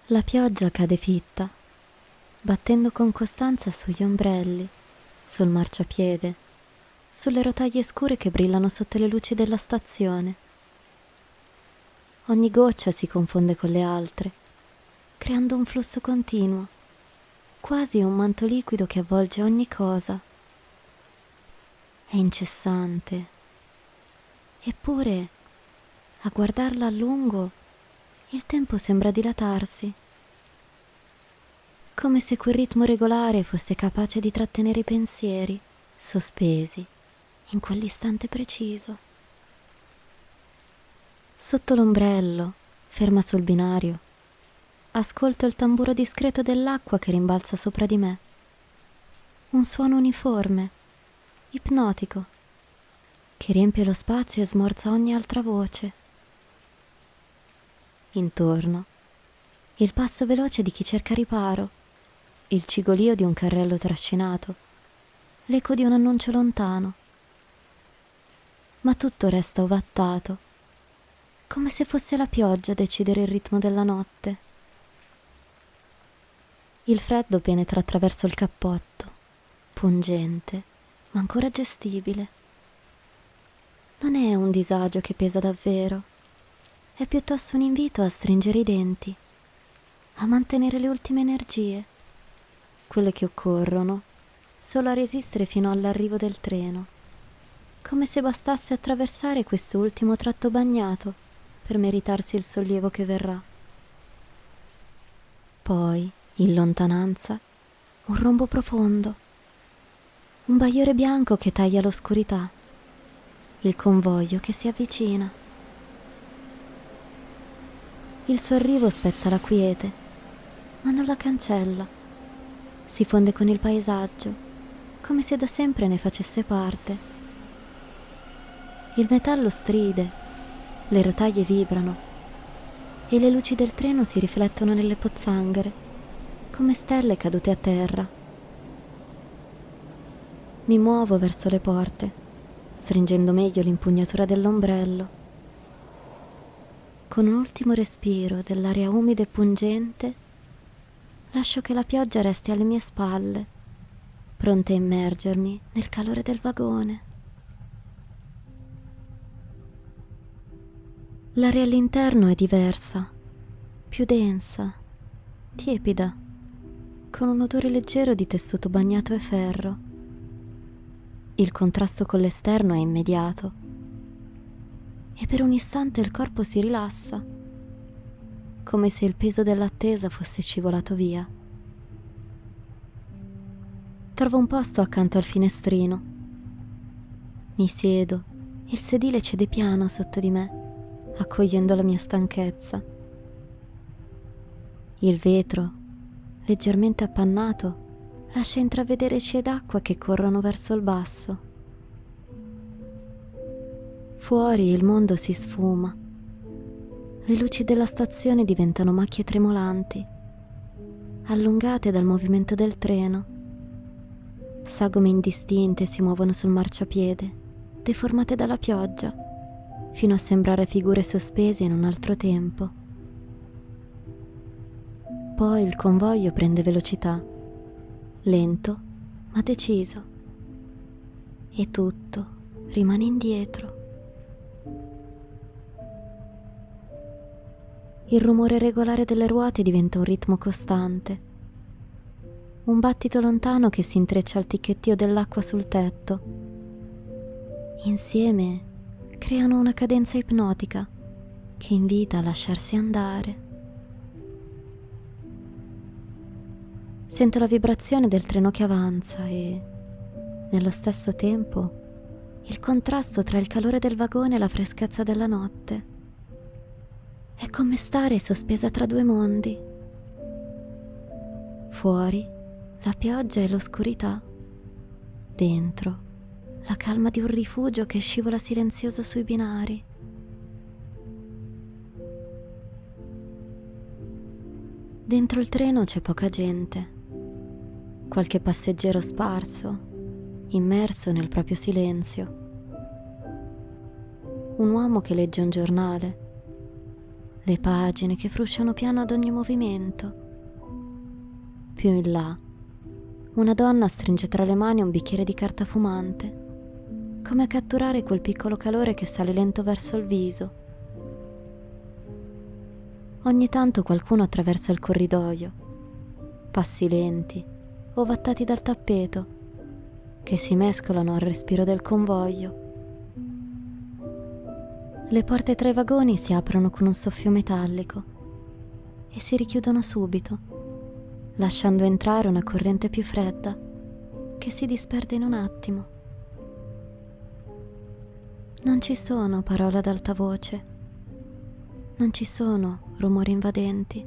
La pioggia cade fitta, battendo con costanza sugli ombrelli, sul marciapiede, sulle rotaie scure che brillano sotto le luci della stazione. Ogni goccia si confonde con le altre, creando un flusso continuo, quasi un manto liquido che avvolge ogni cosa. È incessante, eppure, a guardarla a lungo, il tempo sembra dilatarsi, come se quel ritmo regolare fosse capace di trattenere i pensieri, sospesi in quell'istante preciso. Sotto l'ombrello, ferma sul binario, ascolto il tamburo discreto dell'acqua che rimbalza sopra di me. Un suono uniforme, ipnotico, che riempie lo spazio e smorza ogni altra voce. Intorno, il passo veloce di chi cerca riparo, il cigolio di un carrello trascinato, l'eco di un annuncio lontano. Ma tutto resta ovattato, come se fosse la pioggia a decidere il ritmo della notte. Il freddo penetra attraverso il cappotto, pungente, ma ancora gestibile. Non è un disagio che pesa davvero, è piuttosto un invito a stringere i denti, a mantenere le ultime energie, quelle che occorrono solo a resistere fino all'arrivo del treno, come se bastasse attraversare questo ultimo tratto bagnato per meritarsi il sollievo che verrà. Poi, in lontananza, un rombo profondo, un bagliore bianco che taglia l'oscurità, il convoglio che si avvicina. Il suo arrivo spezza la quiete, ma non la cancella. Si fonde con il paesaggio, come se da sempre ne facesse parte. Il metallo stride, le rotaie vibrano e le luci del treno si riflettono nelle pozzanghere, come stelle cadute a terra. Mi muovo verso le porte, stringendo meglio l'impugnatura dell'ombrello. Con un ultimo respiro dell'aria umida e pungente, lascio che la pioggia resti alle mie spalle, pronta a immergermi nel calore del vagone. L'aria all'interno è diversa, più densa, tiepida, con un odore leggero di tessuto bagnato e ferro. Il contrasto con l'esterno è immediato e per un istante il corpo si rilassa, come se il peso dell'attesa fosse scivolato via. Trovo un posto accanto al finestrino. Mi siedo e il sedile cede piano sotto di me, accogliendo la mia stanchezza. Il vetro, leggermente appannato, lascia intravedere scie d'acqua che corrono verso il basso. Fuori il mondo si sfuma. Le luci della stazione diventano macchie tremolanti, allungate dal movimento del treno. Sagome indistinte si muovono sul marciapiede, deformate dalla pioggia, fino a sembrare figure sospese in un altro tempo. Poi il convoglio prende velocità, lento ma deciso, e tutto rimane indietro. Il rumore regolare delle ruote diventa un ritmo costante, un battito lontano che si intreccia al ticchettio dell'acqua sul tetto. Insieme creano una cadenza ipnotica che invita a lasciarsi andare. Sento la vibrazione del treno che avanza e, nello stesso tempo, il contrasto tra il calore del vagone e la freschezza della notte. È come stare sospesa tra due mondi. Fuori, la pioggia e l'oscurità. Dentro, la calma di un rifugio che scivola silenzioso sui binari. Dentro il treno c'è poca gente. Qualche passeggero sparso, immerso nel proprio silenzio. Un uomo che legge un giornale, le pagine che frusciano piano ad ogni movimento. Più in là, una donna stringe tra le mani un bicchiere di carta fumante, come a catturare quel piccolo calore che sale lento verso il viso. Ogni tanto qualcuno attraversa il corridoio, passi lenti, ovattati dal tappeto, che si mescolano al respiro del convoglio. Le porte tra i vagoni si aprono con un soffio metallico e si richiudono subito, lasciando entrare una corrente più fredda che si disperde in un attimo. Non ci sono parole ad alta voce, non ci sono rumori invadenti,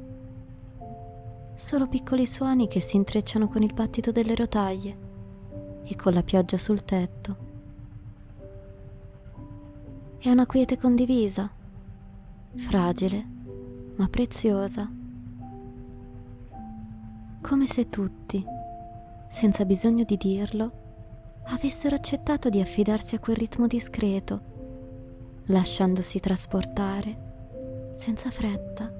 solo piccoli suoni che si intrecciano con il battito delle rotaie e con la pioggia sul tetto. È una quiete condivisa, fragile ma preziosa, come se tutti, senza bisogno di dirlo, avessero accettato di affidarsi a quel ritmo discreto, lasciandosi trasportare senza fretta.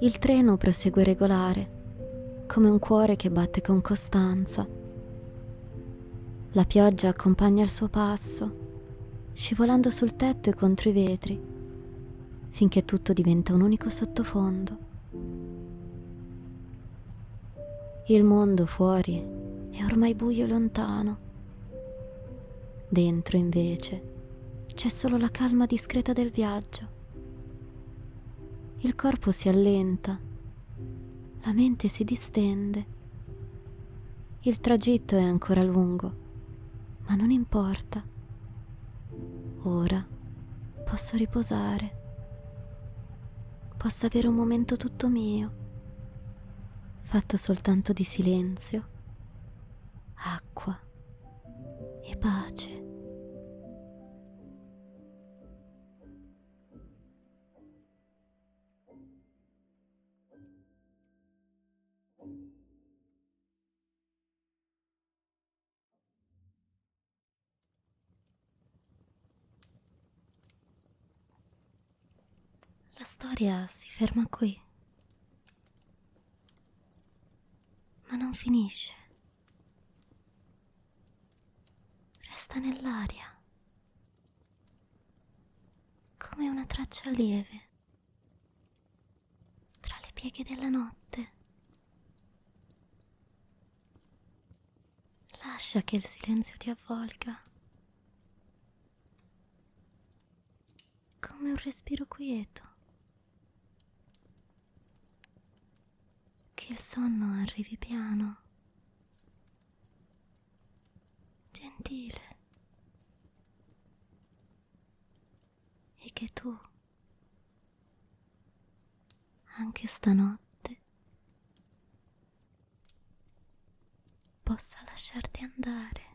Il treno prosegue regolare, come un cuore che batte con costanza. La pioggia accompagna il suo passo, scivolando sul tetto e contro i vetri, finché tutto diventa un unico sottofondo. Il mondo fuori è ormai buio e lontano. Dentro, invece, c'è solo la calma discreta del viaggio. Il corpo si allenta, la mente si distende. Il tragitto è ancora lungo, ma non importa. Ora posso riposare. Posso avere un momento tutto mio, fatto soltanto di silenzio, acqua e pace. La storia si ferma qui, ma non finisce. Resta nell'aria, come una traccia lieve, tra le pieghe della notte. Lascia che il silenzio ti avvolga, come un respiro quieto. Che il sonno arrivi piano, gentile, e che tu, anche stanotte, possa lasciarti andare.